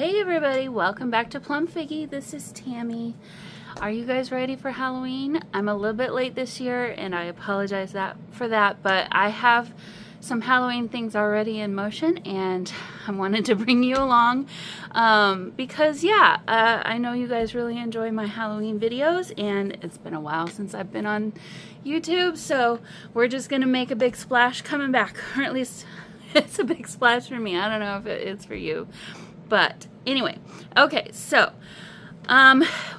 Hey everybody, welcome back to Plum Figgy. This is Tammy. Are you guys ready for Halloween? I'm a little bit late this year and I apologize for that, but I have some Halloween things already in motion and I wanted to bring you along because I know you guys really enjoy my Halloween videos and it's been a while since I've been on YouTube, so we're just gonna make a big splash coming back, or at least it's a big splash for me. I don't know if it is for you. But anyway, okay, so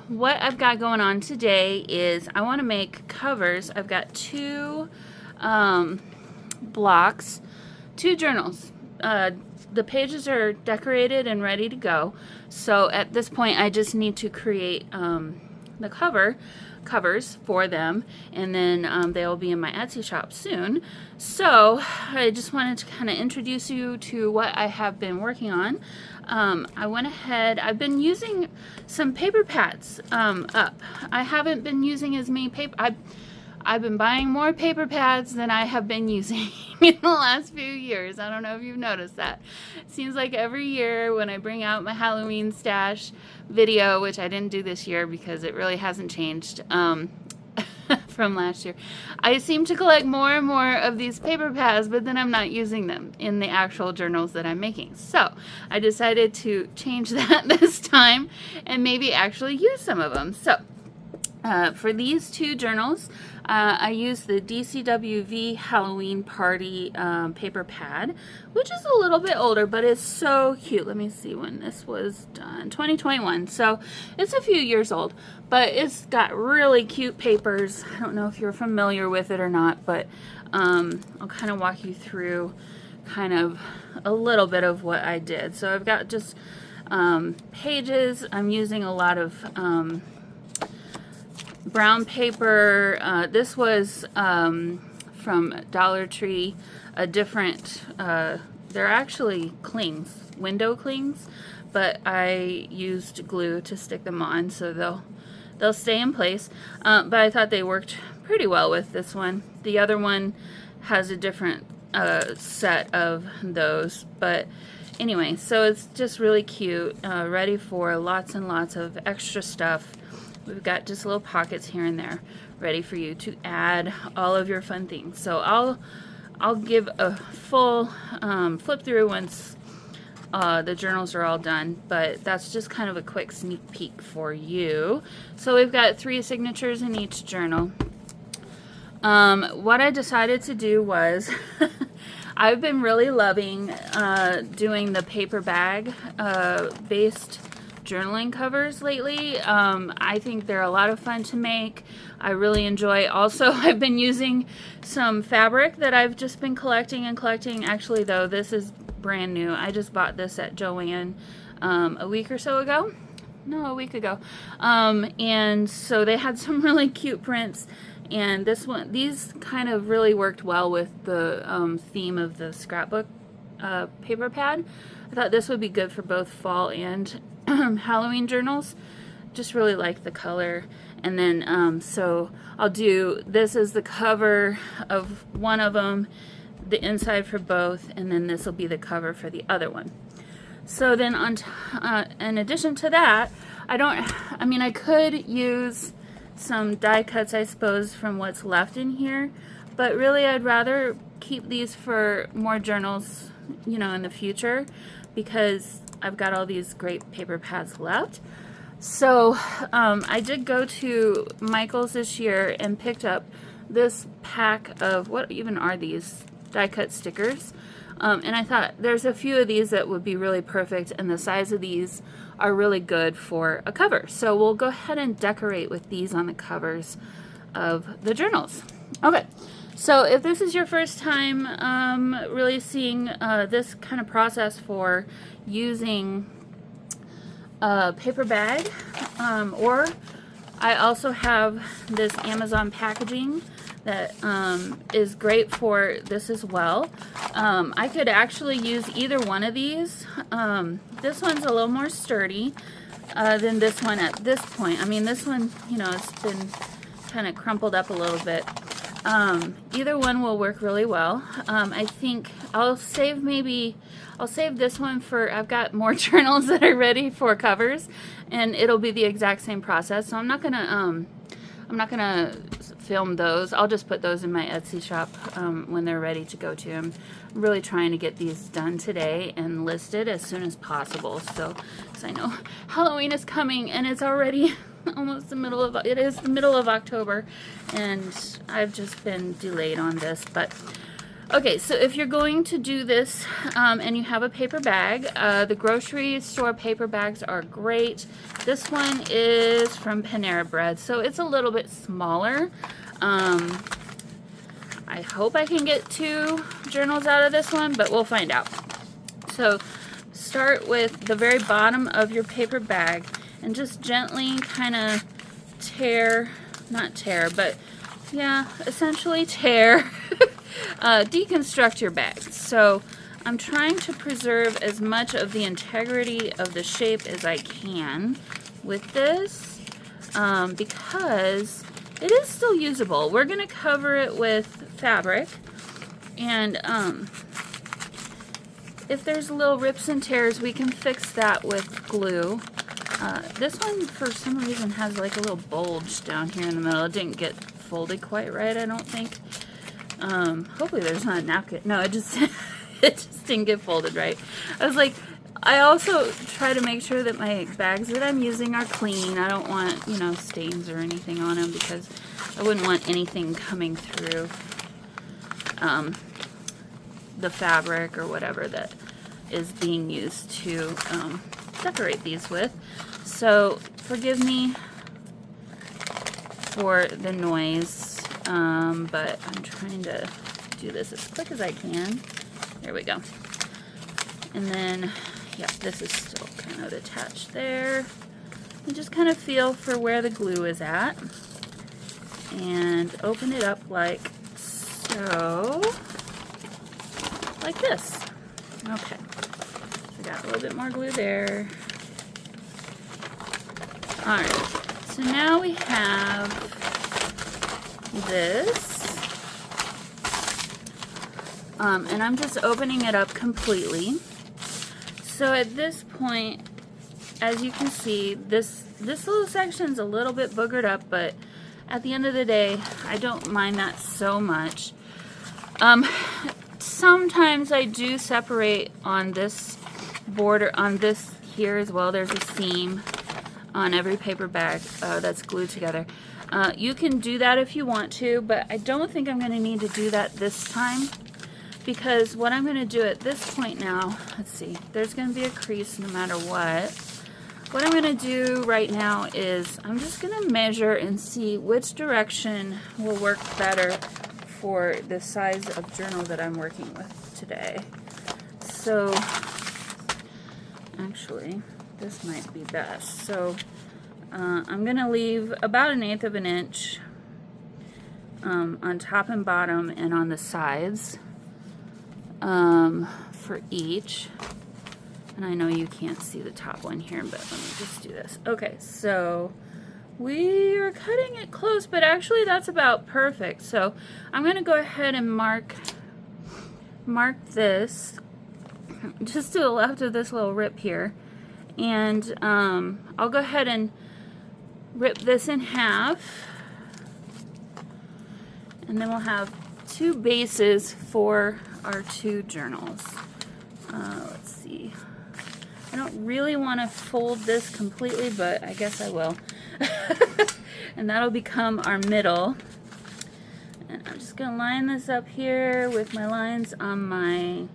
what I've got going on today is I want to make covers. I've got two blocks, two journals. The pages are decorated and ready to go. So at this point, I just need to create the covers for them, and then they will be in my Etsy shop soon. So I just wanted to kind of introduce you to what I have been working on. I went ahead, I've been using some paper pads up. I haven't been using as many paper, I've been buying more paper pads than I have been using in the last few years. I don't know if you've noticed that. It seems like every year when I bring out my Halloween stash video, which I didn't do this year because it really hasn't changed from last year, I seem to collect more and more of these paper pads, but then I'm not using them in the actual journals that I'm making. So I decided to change that this time and maybe actually use some of them. So for these two journals, I used the DCWV Halloween Party paper pad, which is a little bit older, but it's so cute. Let me see when this was done. 2021, so it's a few years old, but it's got really cute papers. I don't know if you're familiar with it or not, but I'll kind of walk you through kind of a little bit of what I did. So I've got just pages. I'm using a lot of brown paper. This was from Dollar Tree, a different, they're actually clings, window clings, but I used glue to stick them on so they'll stay in place. But I thought they worked pretty well with this one. The other one has a different set of those, but anyway, so it's just really cute, ready for lots and lots of extra stuff. We've got just little pockets here and there ready for you to add all of your fun things. So I'll give a full flip through once the journals are all done, but that's just kind of a quick sneak peek for you. So we've got 3 signatures in each journal. What I decided to do was I've been really loving doing the paper bag based journaling covers lately. I think they're a lot of fun to make. I really enjoy. Also, I've been using some fabric that I've just been collecting. Actually, though, this is brand new. I just bought this at Joann a week or so ago. No, a week ago. And so they had some really cute prints. And these kind of really worked well with the theme of the scrapbook paper pad. I thought this would be good for both fall and Halloween journals. Just really like the color. And then so I'll do this as the cover of one of them, the inside for both, and then this will be the cover for the other one. So then in addition to that, I could use some die cuts, I suppose, from what's left in here, but really I'd rather keep these for more journals, you know, in the future, because I've got all these great paper pads left. So I did go to Michael's this year and picked up this pack of, what even are these? Die cut stickers. And I thought there's a few of these that would be really perfect, and the size of these are really good for a cover. So we'll go ahead and decorate with these on the covers of the journals. Okay. So if this is your first time really seeing this kind of process for using a paper bag, or I also have this Amazon packaging that is great for this as well. I could actually use either one of these. This one's a little more sturdy than this one at this point. I mean, this one, you know, it's been kind of crumpled up a little bit. Either one will work really well. I think I'll save this one for, I've got more journals that are ready for covers, and it'll be the exact same process. So I'm not gonna film those. I'll just put those in my Etsy shop when they're ready to go to. I'm really trying to get these done today and listed as soon as possible. So, because I know Halloween is coming and it's already almost the middle of October, and I've just been delayed on this. But okay, so if you're going to do this and you have a paper bag, the grocery store paper bags are great. This one is from Panera Bread, so it's a little bit smaller. I hope I can get 2 journals out of this one, but we'll find out. So start with the very bottom of your paper bag and just gently kind of essentially tear, deconstruct your bag. So I'm trying to preserve as much of the integrity of the shape as I can with this, because it is still usable. We're going to cover it with fabric, and if there's little rips and tears, we can fix that with glue. This one, for some reason, has like a little bulge down here in the middle. It didn't get folded quite right, I don't think. Hopefully there's not a napkin. No, it just didn't get folded right. I was like, I also try to make sure that my bags that I'm using are clean. I don't want, stains or anything on them, because I wouldn't want anything coming through the fabric or whatever that is being used to decorate these with. So forgive me for the noise, but I'm trying to do this as quick as I can. There we go. And then, yeah, this is still kind of attached there. And just kind of feel for where the glue is at. And open it up like so. Like this. Okay. I got a little bit more glue there. Alright. So now we have this. And I'm just opening it up completely. So at this point, as you can see, this little section's a little bit boogered up, but at the end of the day, I don't mind that so much. Sometimes I do separate on this border, on this here as well. There's a seam on every paper bag that's glued together. You can do that if you want to, but I don't think I'm going to need to do that this time, because what I'm going to do at this point now, let's see, there's going to be a crease no matter what. What I'm going to do right now is I'm just going to measure and see which direction will work better for the size of journal that I'm working with today. So actually, this might be best. So I'm going to leave about 1/8 of an inch on top and bottom and on the sides for each. And I know you can't see the top one here, but let me just do this. Okay, so we are cutting it close, but actually that's about perfect. So I'm going to go ahead and mark this just to the left of this little rip here. And I'll go ahead and rip this in half. And then we'll have 2 bases for our 2 journals. Let's see. I don't really want to fold this completely, but I guess I will. And that'll become our middle. And I'm just going to line this up here with my lines on my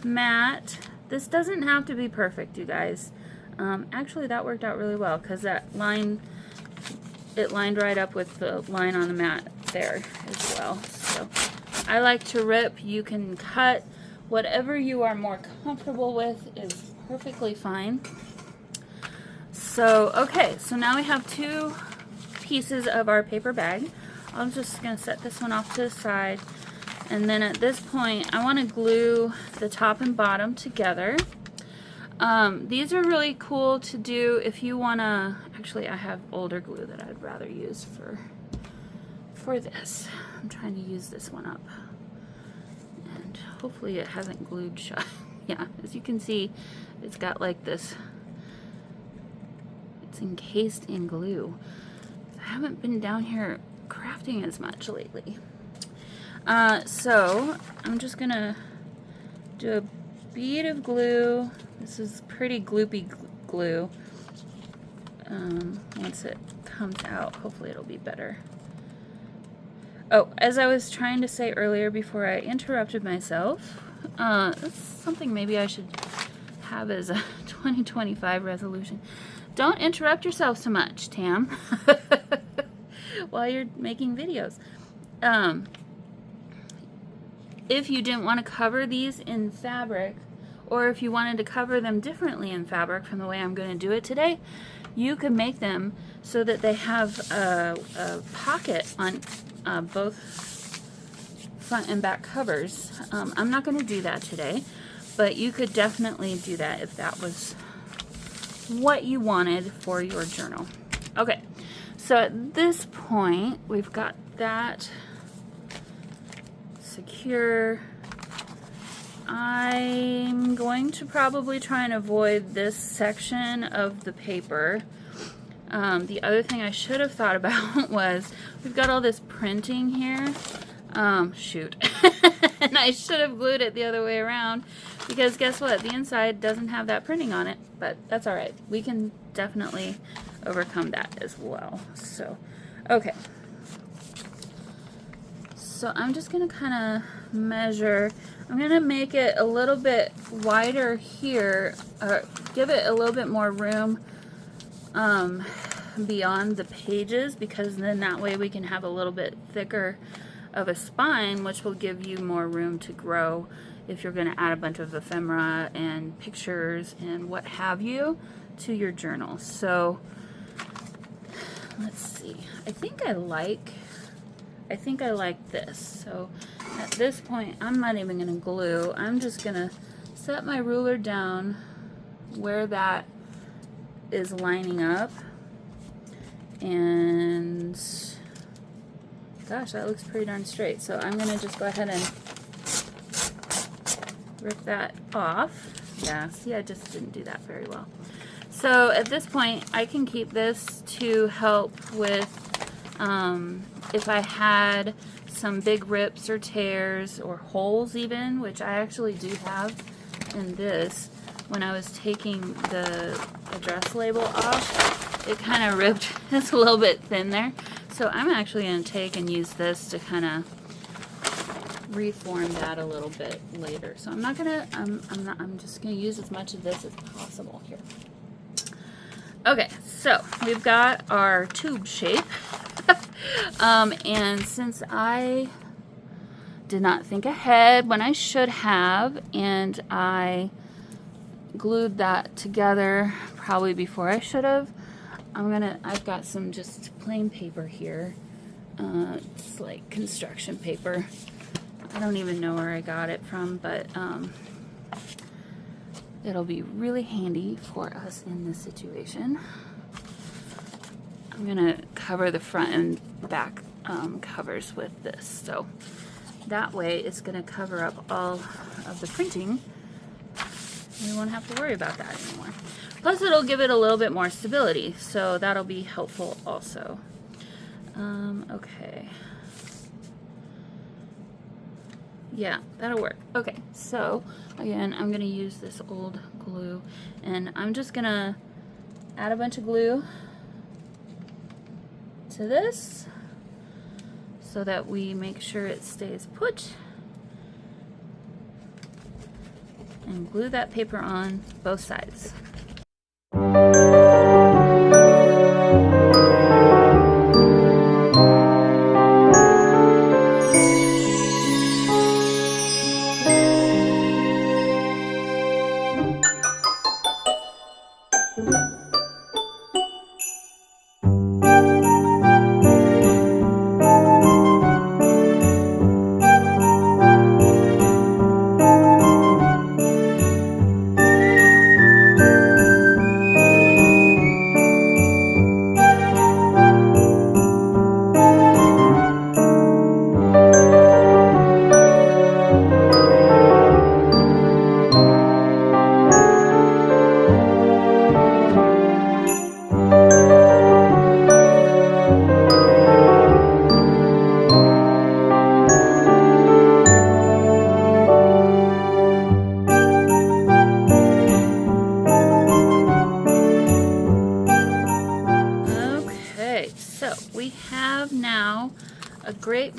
mat. This doesn't have to be perfect, you guys. Actually, that worked out really well, because that line, it lined right up with the line on the mat there as well. So I like to rip. You can cut. Whatever you are more comfortable with is perfectly fine. So, okay, so now we have 2 pieces of our paper bag. I'm just going to set this one off to the side. And then at this point, I want to glue the top and bottom together. These are really cool to do if you want to... Actually, I have older glue that I'd rather use for for this, I'm trying to use this one up. And hopefully it hasn't glued shut. Yeah, as you can see, it's got like this, it's encased in glue. I haven't been down here crafting as much lately. So I'm just gonna do a bead of glue. This is pretty gloopy glue. Once it comes out, hopefully it'll be better. Oh, as I was trying to say earlier before I interrupted myself, this is something maybe I should have as a 2025 resolution. Don't interrupt yourself so much, Tam, while you're making videos. If you didn't want to cover these in fabric, or if you wanted to cover them differently in fabric from the way I'm going to do it today, you could make them so that they have a pocket on both front and back covers. I'm not going to do that today, but you could definitely do that if that was what you wanted for your journal. Okay, so at this point, we've got that secure. I'm going to probably try and avoid this section of the paper. The other thing I should have thought about was we've got all this printing here. Shoot. And I should have glued it the other way around, because guess what? The inside doesn't have that printing on it, but that's all right. We can definitely overcome that as well. So, okay. So I'm just going to kind of measure. I'm going to make it a little bit wider here, or give it a little bit more room beyond the pages, because then that way we can have a little bit thicker of a spine, which will give you more room to grow if you're going to add a bunch of ephemera and pictures and what have you to your journal. So let's see. I think I like this. So at this point, I'm not even going to glue. I'm just going to set my ruler down where that is lining up. And gosh, that looks pretty darn straight. So I'm going to just go ahead and rip that off. Yeah, see, I just didn't do that very well. So at this point, I can keep this to help with if I had some big rips or tears or holes even, which I actually do have in this. When I was taking the address label off, it kind of ripped. It's a little bit thin there. So I'm actually going to take and use this to kind of reform that a little bit later. So I'm not going to, I'm just going to use as much of this as possible here. Okay, so we've got our tube shape. And since I did not think ahead when I should have, and I glued that together probably before I should have, I've got some just plain paper here. It's like construction paper. I don't even know where I got it from, but it'll be really handy for us in this situation. I'm gonna cover the front and back covers with this, so that way it's gonna cover up all of the printing. We won't have to worry about that anymore. Plus it'll give it a little bit more stability, so that'll be helpful also. Okay. Yeah, that'll work. Okay, so again, I'm gonna use this old glue, and I'm just gonna add a bunch of glue to this so that we make sure it stays put, and glue that paper on both sides.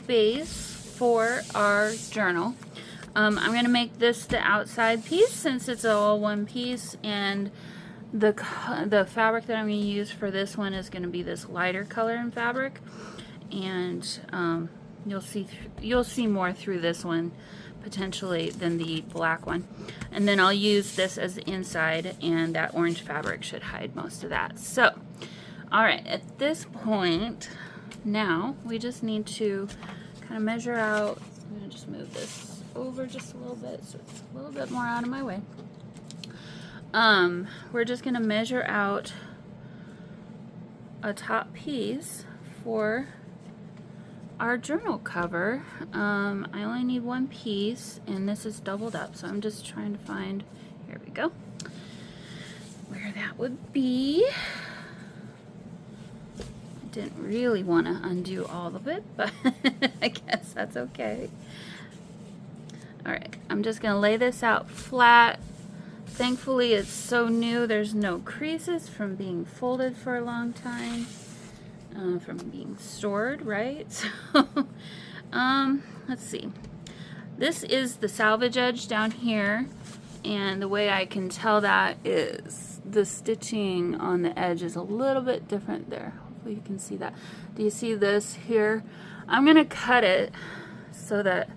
base for our journal. I'm going to make this the outside piece since it's all one piece, and the fabric that I'm going to use for this one is going to be this lighter color in fabric, and you'll see more through this one potentially than the black one. And then I'll use this as the inside, and that orange fabric should hide most of that. So, all right, at this point, now we just need to kind of measure out. I'm going to just move this over just a little bit so it's a little bit more out of my way. We're just going to measure out a top piece for our journal cover. I only need one piece, and this is doubled up, so I'm just trying to find, here we go, where that would be. I didn't really want to undo all of it, but I guess that's okay. Alright, I'm just going to lay this out flat. Thankfully it's so new, there's no creases from being folded for a long time. From being stored, right? So, let's see. This is the salvage edge down here, and the way I can tell that is the stitching on the edge is a little bit different there. Hopefully you can see that. Do you see this here? I'm going to cut it so that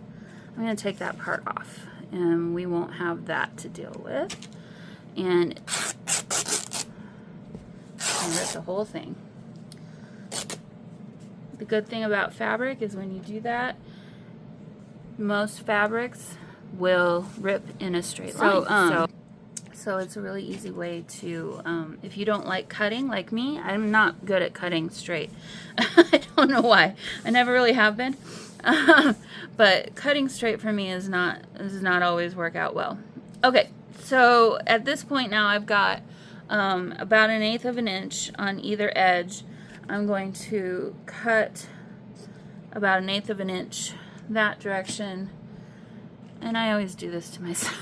I'm going to take that part off, and we won't have that to deal with. And rip the whole thing. The good thing about fabric is when you do that, most fabrics will rip in a straight line. So it's a really easy way to, if you don't like cutting like me, I'm not good at cutting straight. I don't know why. I never really have been. But cutting straight for me does not always work out well. Okay, so at this point now I've got about 1/8 of an inch on either edge. I'm going to cut about 1/8 of an inch that direction, and I always do this to myself.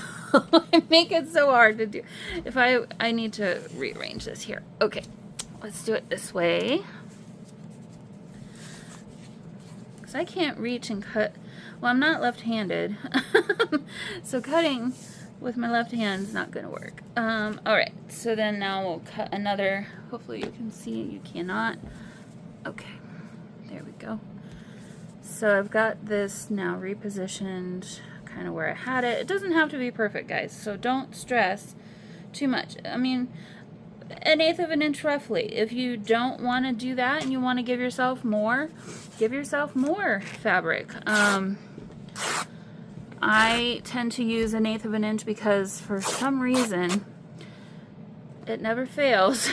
I make it so hard to do. If I need to rearrange this here. Okay, let's do it this way. Because I can't reach and cut. Well, I'm not left-handed, so cutting with my left hand is not going to work. Alright, so then now we'll cut another. Hopefully you can see it. You cannot. Okay, there we go. So I've got this now repositioned kind of where I had it. It doesn't have to be perfect, guys, so don't stress too much. I mean, 1/8 of an inch roughly. If you don't want to do that and you want to give yourself more fabric. I tend to use 1/8 of an inch because for some reason it never fails.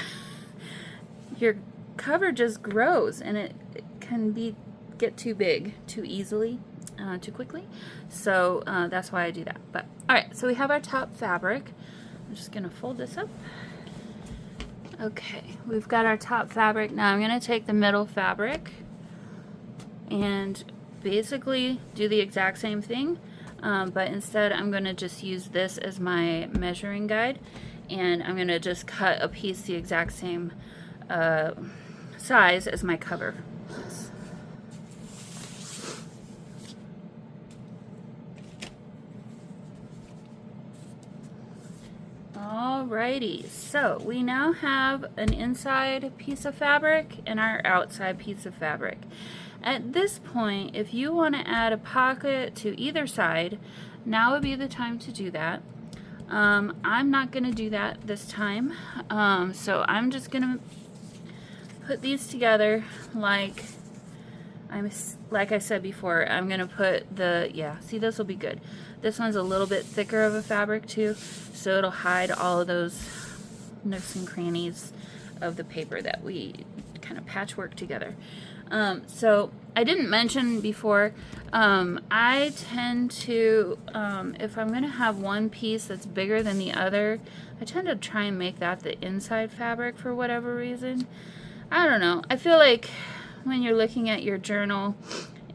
Your cover just grows, and it can get too big too easily, too quickly. So that's why I do that. But alright, so we have our top fabric. I'm just gonna fold this up. Okay, we've got our top fabric. Now I'm gonna take the middle fabric and basically do the exact same thing, but instead I'm gonna just use this as my measuring guide, and I'm gonna just cut a piece the exact same size as my cover. Alrighty, so we now have an inside piece of fabric and our outside piece of fabric. At this point, if you want to add a pocket to either side, now would be the time to do that. I'm not going to do that this time, so I'm just going to put these together like I said before. I'm going to put see, this will be good. This one's a little bit thicker of a fabric too, so it'll hide all of those nooks and crannies of the paper that we kind of patchwork together. So I didn't mention before, I tend to, if I'm going to have one piece that's bigger than the other, I tend to try and make that the inside fabric for whatever reason. I don't know. I feel like when you're looking at your journal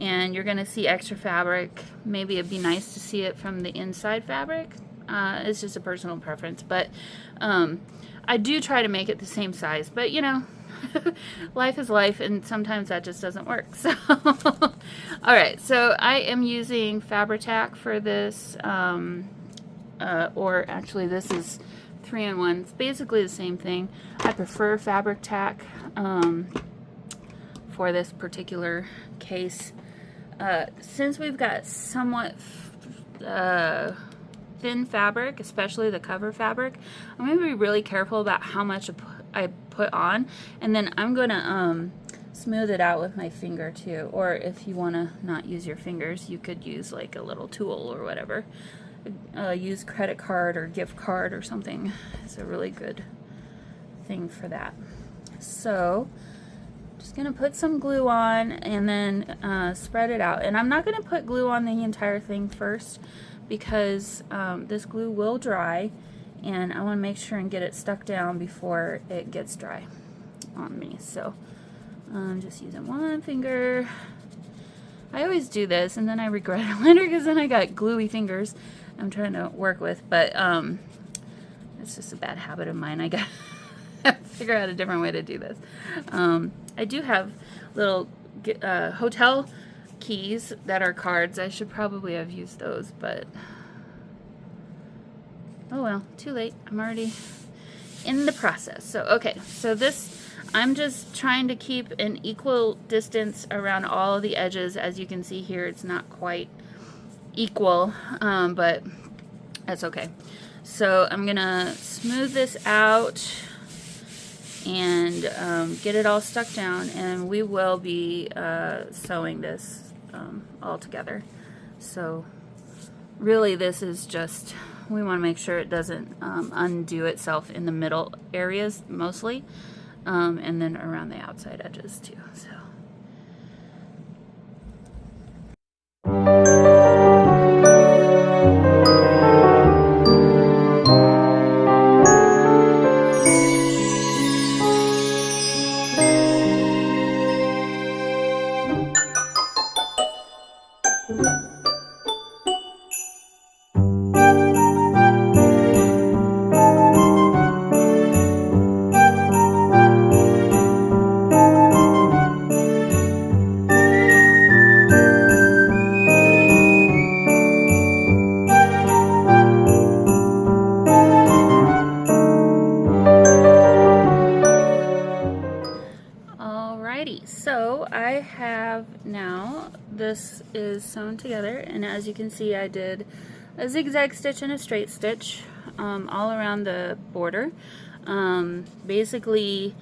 and you're going to see extra fabric, maybe it'd be nice to see it from the inside fabric. It's just a personal preference, but I do try to make it the same size, but you know, life is life, and sometimes that just doesn't work. So All right, so I am using Fabri-Tac for this, or actually this is 3-in-1. It's basically the same thing. I prefer Fabri-Tac for this particular case. Since we've got somewhat thin fabric, especially the cover fabric, I'm going to be really careful about how much I put on, and then I'm going to smooth it out with my finger too. Or if you want to not use your fingers, you could use like a little tool or whatever. Use credit card or gift card or something. It's a really good thing for that. So just gonna put some glue on and then spread it out. And I'm not gonna put glue on the entire thing first because this glue will dry, and I want to make sure and get it stuck down before it gets dry on me. So I'm just using one finger. I always do this and then I regret it later because then I got gluey fingers I'm trying to work with, but it's just a bad habit of mine. I got to figure out a different way to do this. I do have little hotel keys that are cards. I should probably have used those, but oh well, too late. I'm already in the process. So okay, so this, I'm just trying to keep an equal distance around all of the edges. As you can see here, it's not quite equal, but that's okay. So I'm gonna smooth this out and get it all stuck down, and we will be sewing this all together. So really this is just, we want to make sure it doesn't undo itself in the middle areas mostly, and then around the outside edges too. So so I have now, this is sewn together, and as you can see I did a zigzag stitch and a straight stitch all around the border, basically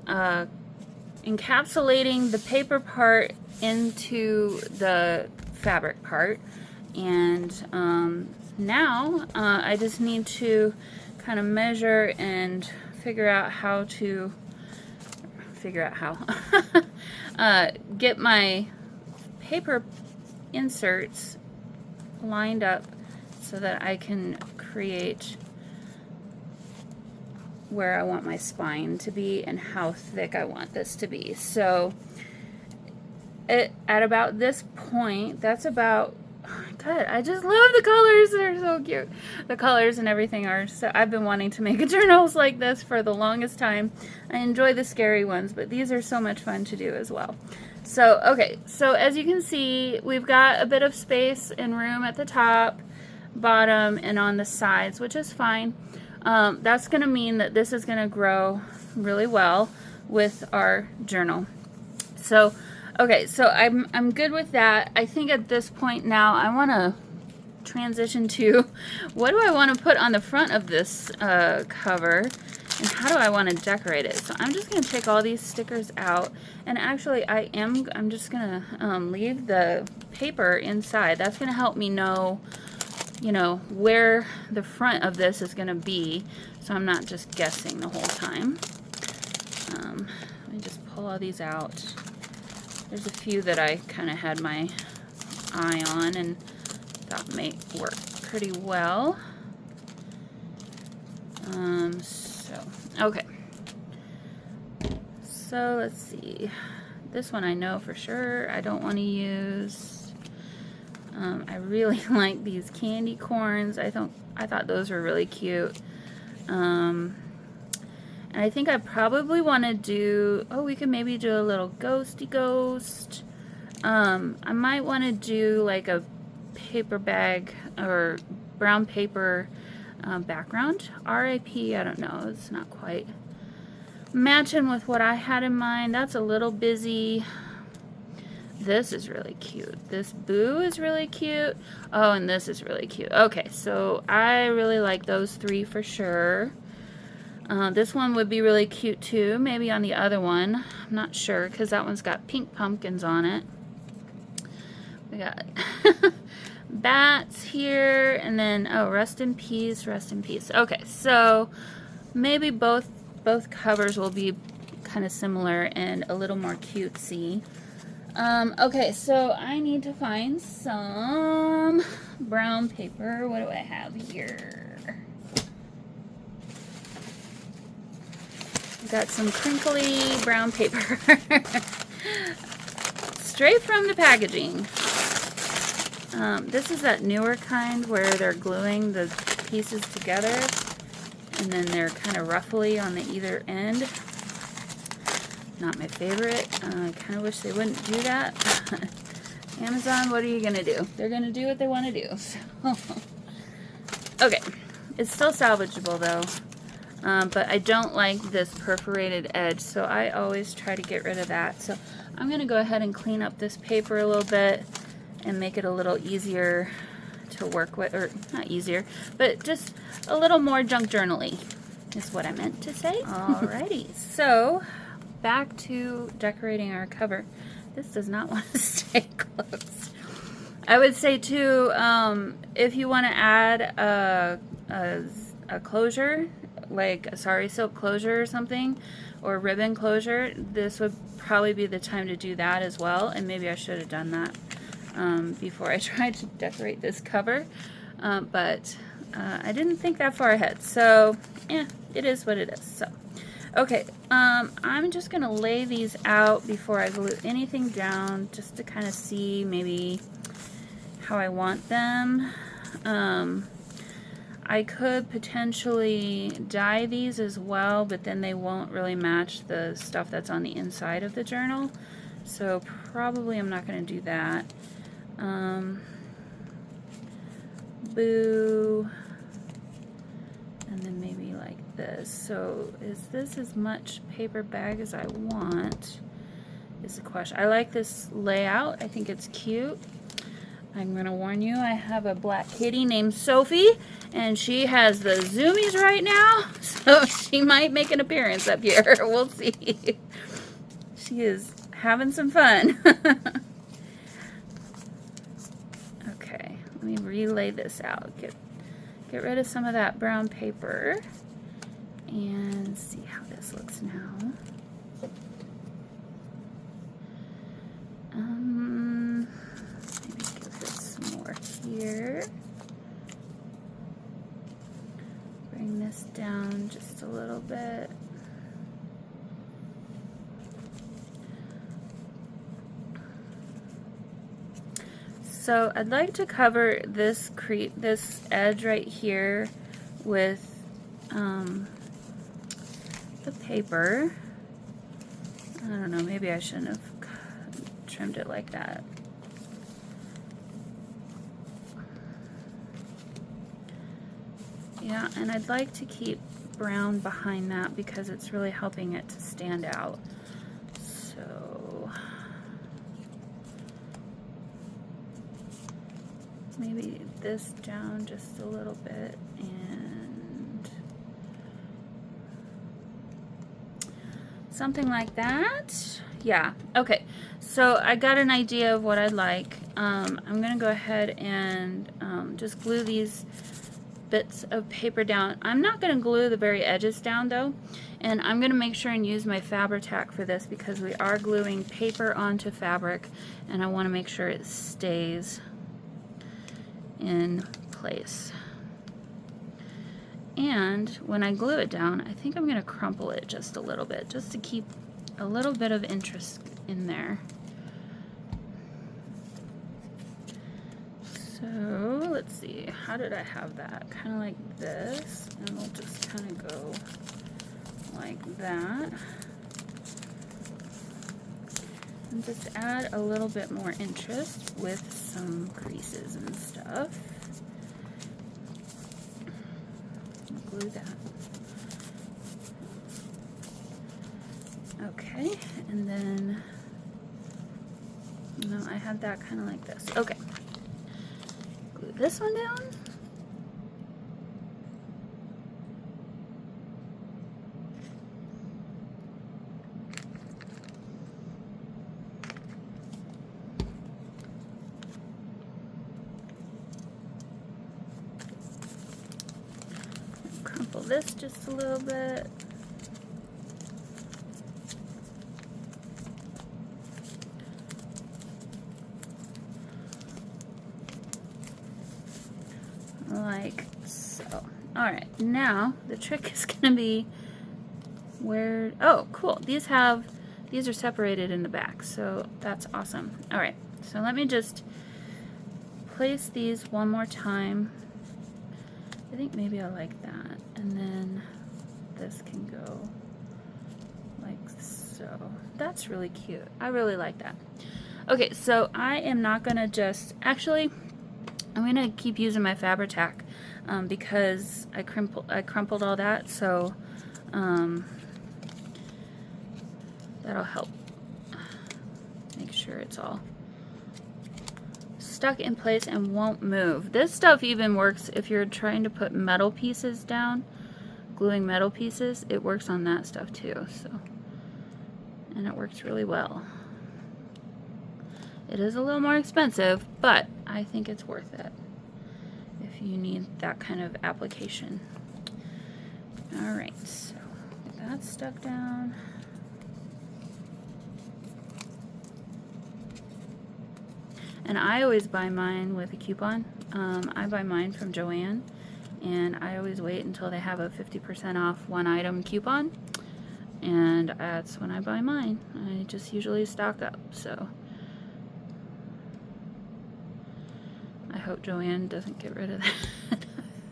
encapsulating the paper part into the fabric part. And now I just need to kind of measure and figure out how get my paper inserts lined up so that I can create where I want my spine to be and how thick I want this to be. So at about this point, that's about, God, I just love the colors. They're so cute. The colors and everything are so, I've been wanting to make journals like this for the longest time. I enjoy the scary ones, but these are so much fun to do as well. So, okay, so as you can see, we've got a bit of space and room at the top, bottom, and on the sides, which is fine. That's going to mean that this is going to grow really well with our journal. So, okay, so I'm good with that. I think at this point now I want to transition to what do I want to put on the front of this cover, and how do I want to decorate it. So I'm just going to take all these stickers out, and actually I'm just going to leave the paper inside. That's going to help me know, you know, where the front of this is going to be, so I'm not just guessing the whole time. Let me just pull all these out. There's a few that I kind of had my eye on and thought may work pretty well. Okay. So let's see. This one I know for sure I don't want to use. I really like these candy corns. I thought those were really cute. And I think I probably want to do, oh, we could maybe do a little ghosty ghost. I might want to do like a paper bag or brown paper background. RIP, I don't know, it's not quite matching with what I had in mind. That's a little busy. This is really cute. This Boo is really cute. Oh, and this is really cute. Okay, so I really like those three for sure. This one would be really cute too, maybe on the other one. I'm not sure because that one's got pink pumpkins on it. We got bats here, and then, oh, rest in peace, rest in peace. Okay, so maybe both covers will be kind of similar and a little more cutesy. Okay, so I need to find some brown paper. What do I have here? Got some crinkly brown paper. Straight from the packaging. This is that newer kind where they're gluing the pieces together and then they're kind of ruffly on the either end. Not my favorite. I kind of wish they wouldn't do that. Amazon, what are you going to do? They're going to do what they want to do. So. Okay. It's still salvageable though. But I don't like this perforated edge, so I always try to get rid of that. So I'm going to go ahead and clean up this paper a little bit and make it a little easier to work with, or not easier, but just a little more junk journaling is what I meant to say. Alrighty, so back to decorating our cover. This does not want to stay closed. I would say too, if you want to add a closure, like a sari silk closure or something, or ribbon closure, this would probably be the time to do that as well. And maybe I should have done that before I tried to decorate this cover, but I didn't think that far ahead. So yeah, it is what it is. So okay, I'm just gonna lay these out before I glue anything down, just to kind of see maybe how I want them. I could potentially dye these as well, but then they won't really match the stuff that's on the inside of the journal. So probably I'm not going to do that. Boo. And then maybe like this. So is this as much paper bag as I want? Is the question. I like this layout. I think it's cute. I'm going to warn you, I have a black kitty named Sophie, and she has the zoomies right now, so she might make an appearance up here. We'll see. She is having some fun. Okay, let me relay this out. Get rid of some of that brown paper and see how this looks now. Maybe give this some more here. Bring this down just a little bit. So I'd like to cover this edge right here with the paper. I don't know, maybe I shouldn't have trimmed it like that. Yeah, and I'd like to keep brown behind that because it's really helping it to stand out. So maybe this down just a little bit and something like that. Yeah, okay. So I got an idea of what I'd like. I'm going to go ahead and just glue these bits of paper down. I'm not going to glue the very edges down though, and I'm going to make sure and use my Fabri-Tac for this because we are gluing paper onto fabric and I want to make sure it stays in place. And when I glue it down, I think I'm going to crumple it just a little bit just to keep a little bit of interest in there. So let's see, how did I have that? Kind of like this, and we'll just kind of go like that. And just add a little bit more interest with some creases and stuff. Glue that. Okay, and then, no, I had that kind of like this. Okay, glue this one down. Crumple this just a little bit. Like so. Alright, now the trick is going to be where, oh cool, these are separated in the back, so that's awesome. Alright, so let me just place these one more time. I think maybe I like that, and then this can go like so. That's really cute. I really like that. Okay, so I am not going to just, actually I'm going to keep using my Fabri-Tac because I crumpled all that, so that'll help make sure it's all stuck in place and won't move. This stuff even works if you're trying to put metal pieces down, gluing metal pieces, it works on that stuff too, so, and it works really well. It is a little more expensive, but I think it's worth it if you need that kind of application. Alright, so that's stuck down. And I always buy mine with a coupon. I buy mine from Joann, and I always wait until they have a 50% off one item coupon, and that's when I buy mine. I just usually stock up, so I hope Joann doesn't get rid of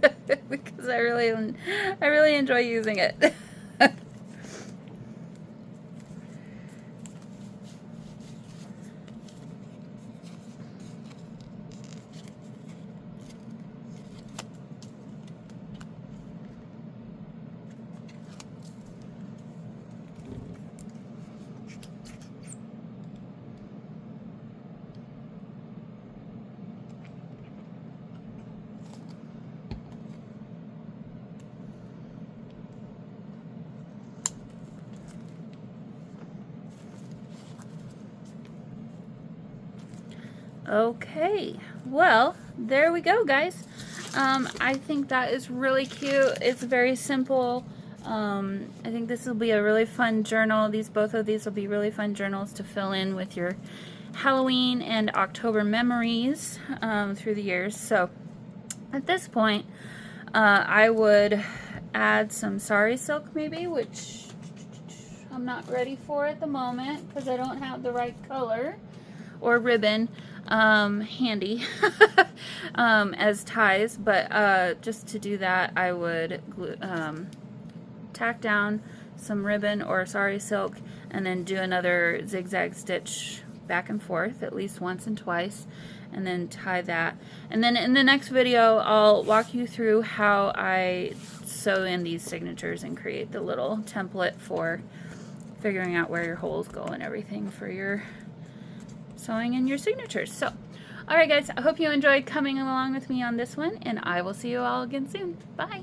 that because I really enjoy using it. Okay, well, there we go, guys. I think that is really cute. It's very simple. I think this will be a really fun journal. Both of these will be really fun journals to fill in with your Halloween and October memories through the years. So at this point, I would add some sari silk maybe, which I'm not ready for at the moment because I don't have the right color or ribbon handy as ties, but just to do that I would glue, tack down some ribbon or sari silk and then do another zigzag stitch back and forth at least once and twice, and then tie that. And then in the next video I'll walk you through how I sew in these signatures and create the little template for figuring out where your holes go and everything for your sewing in your signatures. So, alright guys, I hope you enjoyed coming along with me on this one, and I will see you all again soon. Bye!